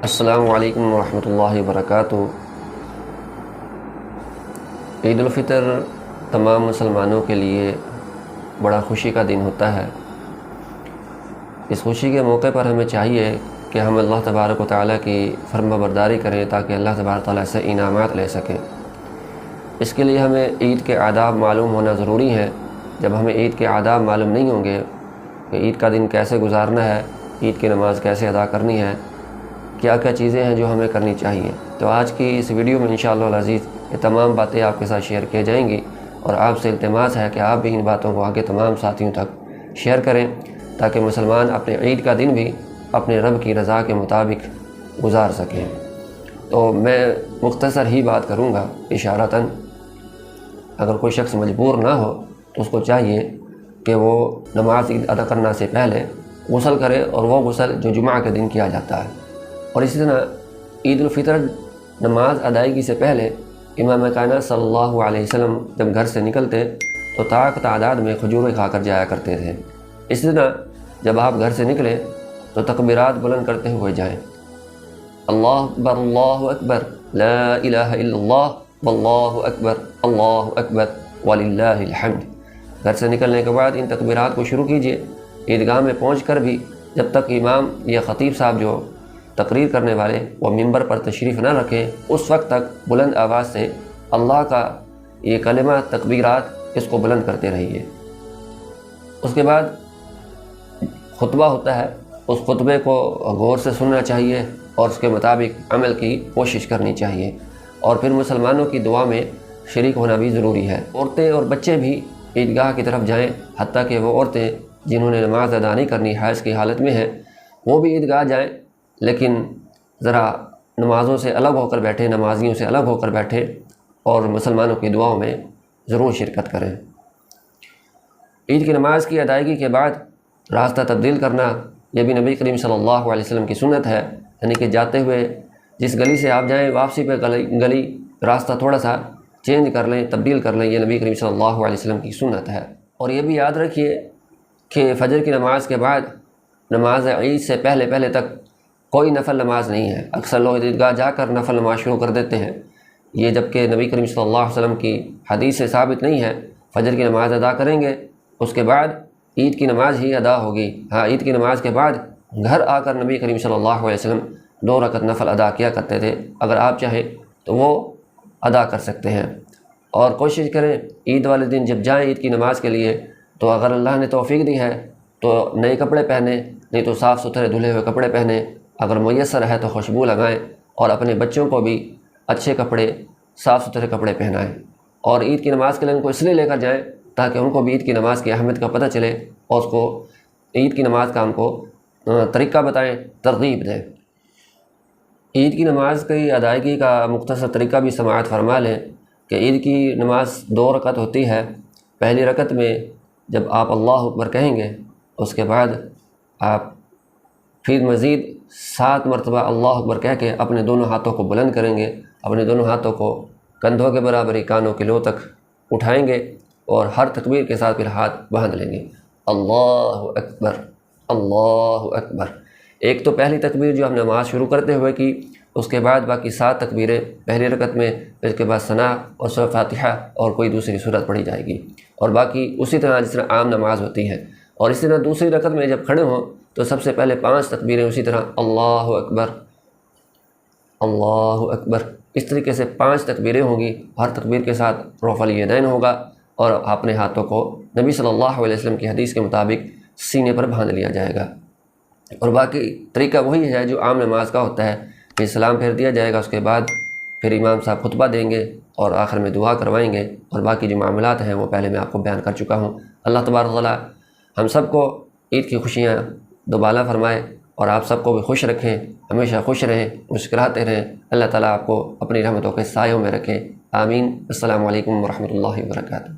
السلام علیکم ورحمۃ اللہ وبرکاتہ۔ عید الفطر تمام مسلمانوں کے لیے بڑا خوشی کا دن ہوتا ہے۔ اس خوشی کے موقع پر ہمیں چاہیے کہ ہم اللہ تبارک و تعالیٰ کی فرما برداری کریں تاکہ اللہ تبارک و تعالیٰ سے انعامات لے سکیں۔ اس کے لیے ہمیں عید کے آداب معلوم ہونا ضروری ہے۔ جب ہمیں عید کے آداب معلوم نہیں ہوں گے کہ عید کا دن کیسے گزارنا ہے، عید کی نماز کیسے ادا کرنی ہے، کیا کیا چیزیں ہیں جو ہمیں کرنی چاہیے، تو آج کی اس ویڈیو میں انشاءاللہ العزیز یہ تمام باتیں آپ کے ساتھ شیئر کی جائیں گی، اور آپ سے التماس ہے کہ آپ بھی ان باتوں کو آگے تمام ساتھیوں تک شیئر کریں تاکہ مسلمان اپنے عید کا دن بھی اپنے رب کی رضا کے مطابق گزار سکیں۔ تو میں مختصر ہی بات کروں گا اشارتاً۔ اگر کوئی شخص مجبور نہ ہو تو اس کو چاہیے کہ وہ نماز عید ادا کرنا سے پہلے غسل کرے، اور وہ غسل جو جمعہ کے دن کیا جاتا ہے۔ اور اسی طرح عید الفطر نماز ادائیگی سے پہلے امام کائنات صلی اللہ علیہ وسلم جب گھر سے نکلتے تو تعداد میں کھجوریں کھا کر جایا کرتے تھے۔ اسی طرح جب آپ گھر سے نکلیں تو تکبیرات بلند کرتے ہوئے جائیں۔ اللہ اکبر، لا الہ الا اللہ، واللہ اکبر، اللہ اکبر وللہ الحمد۔ گھر سے نکلنے کے بعد ان تکبیرات کو شروع کیجئے۔ عیدگاہ میں پہنچ کر بھی جب تک امام یا خطیب صاحب جو تقریر کرنے والے وہ ممبر پر تشریف نہ رکھیں، اس وقت تک بلند آواز سے اللہ کا یہ کلمہ تکبیرات اس کو بلند کرتے رہیے۔ اس کے بعد خطبہ ہوتا ہے، اس خطبے کو غور سے سننا چاہیے اور اس کے مطابق عمل کی کوشش کرنی چاہیے، اور پھر مسلمانوں کی دعا میں شریک ہونا بھی ضروری ہے۔ عورتیں اور بچے بھی عیدگاہ کی طرف جائیں، حتیٰ کہ وہ عورتیں جنہوں نے نماز ادا نہیں کرنی، حیض کی حالت میں ہیں، وہ بھی عیدگاہ جائیں، لیکن ذرا نمازوں سے الگ ہو کر بیٹھیں، نمازیوں سے الگ ہو کر بیٹھیں، اور مسلمانوں کی دعاؤں میں ضرور شرکت کریں۔ عید کی نماز کی ادائیگی کے بعد راستہ تبدیل کرنا یہ بھی نبی کریم صلی اللہ علیہ وسلم کی سنت ہے، یعنی کہ جاتے ہوئے جس گلی سے آپ جائیں واپسی پہ گلی راستہ تھوڑا سا چینج کر لیں، تبدیل کر لیں، یہ نبی کریم صلی اللہ علیہ وسلم کی سنت ہے۔ اور یہ بھی یاد رکھیے کہ فجر کی نماز کے بعد نماز عید سے پہلے تک کوئی نفل نماز نہیں ہے۔ اکثر لوگ عیدگاہ جا کر نفل نماز شروع کر دیتے ہیں، یہ جبکہ نبی کریم صلی اللہ علیہ وسلم کی حدیث سے ثابت نہیں ہے۔ فجر کی نماز ادا کریں گے، اس کے بعد عید کی نماز ہی ادا ہوگی۔ ہاں، عید کی نماز کے بعد گھر آ کر نبی کریم صلی اللہ علیہ وسلم 2 رکعت نفل ادا کیا کرتے تھے، اگر آپ چاہیں تو وہ ادا کر سکتے ہیں۔ اور کوشش کریں عید والے دن جب جائیں عید کی نماز کے لیے تو اگر اللہ نے توفیق دی ہے تو نئے کپڑے پہنیں، نہیں تو صاف ستھرے دھلے ہوئے کپڑے پہنیں، اگر میسر ہے تو خوشبو لگائیں، اور اپنے بچوں کو بھی اچھے کپڑے، صاف ستھرے کپڑے پہنائیں۔ اور عید کی نماز کے لیے ان کو اس لیے لے کر جائیں تاکہ ان کو بھی عید کی نماز کی اہمیت کا پتہ چلے، اور اس کو عید کی نماز کا ان کو طریقہ بتائیں، ترغیب دیں۔ عید کی نماز کی ادائیگی کا مختصر طریقہ بھی سماعت فرما لیں کہ عید کی نماز 2 رکعت ہوتی ہے۔ پہلی رکعت میں جب آپ اللہ اکبر کہیں گے، اس کے بعد آپ پھر مزید 7 مرتبہ اللہ اکبر کہہ کے اپنے دونوں ہاتھوں کو بلند کریں گے، اپنے دونوں ہاتھوں کو کندھوں کے برابر ہی کانوں کے لو تک اٹھائیں گے، اور ہر تکبیر کے ساتھ پھر ہاتھ باندھ لیں گے۔ اللہ اکبر، اللہ اکبر۔ ایک تو پہلی تکبیر جو ہم نے نماز شروع کرتے ہوئے کی، اس کے بعد باقی 7 تکبیریں پہلی رکعت میں، پھر اس کے بعد ثنا اور سورۃ فاتحہ اور کوئی دوسری سورت پڑھی جائے گی، اور باقی اسی طرح جس طرح عام نماز ہوتی ہے۔ اور اسی طرح دوسری رکعت میں جب کھڑے ہوں تو سب سے پہلے 5 تکبیریں اسی طرح اللہ اکبر، اللہ اکبر، اس طریقے سے 5 تکبیریں ہوں گی، ہر تکبیر کے ساتھ رفع الیدین ہوگا، اور اپنے ہاتھوں کو نبی صلی اللہ علیہ وسلم کی حدیث کے مطابق سینے پر باندھ لیا جائے گا۔ اور باقی طریقہ وہی ہے جو عام نماز کا ہوتا ہے، پھر سلام پھیر دیا جائے گا، اس کے بعد پھر امام صاحب خطبہ دیں گے اور آخر میں دعا کروائیں گے، اور باقی جو معاملات ہیں وہ پہلے میں آپ کو بیان کر چکا ہوں۔ اللہ تبارک و تعالیٰ ہم سب کو عید کی خوشیاں دوبالا فرمائے، اور آپ سب کو بھی خوش رکھیں، ہمیشہ خوش رہیں، مسکراتے رہیں۔ اللہ تعالیٰ آپ کو اپنی رحمتوں کے سایوں میں رکھے، آمین۔ السلام علیکم ورحمۃ اللہ وبرکاتہ۔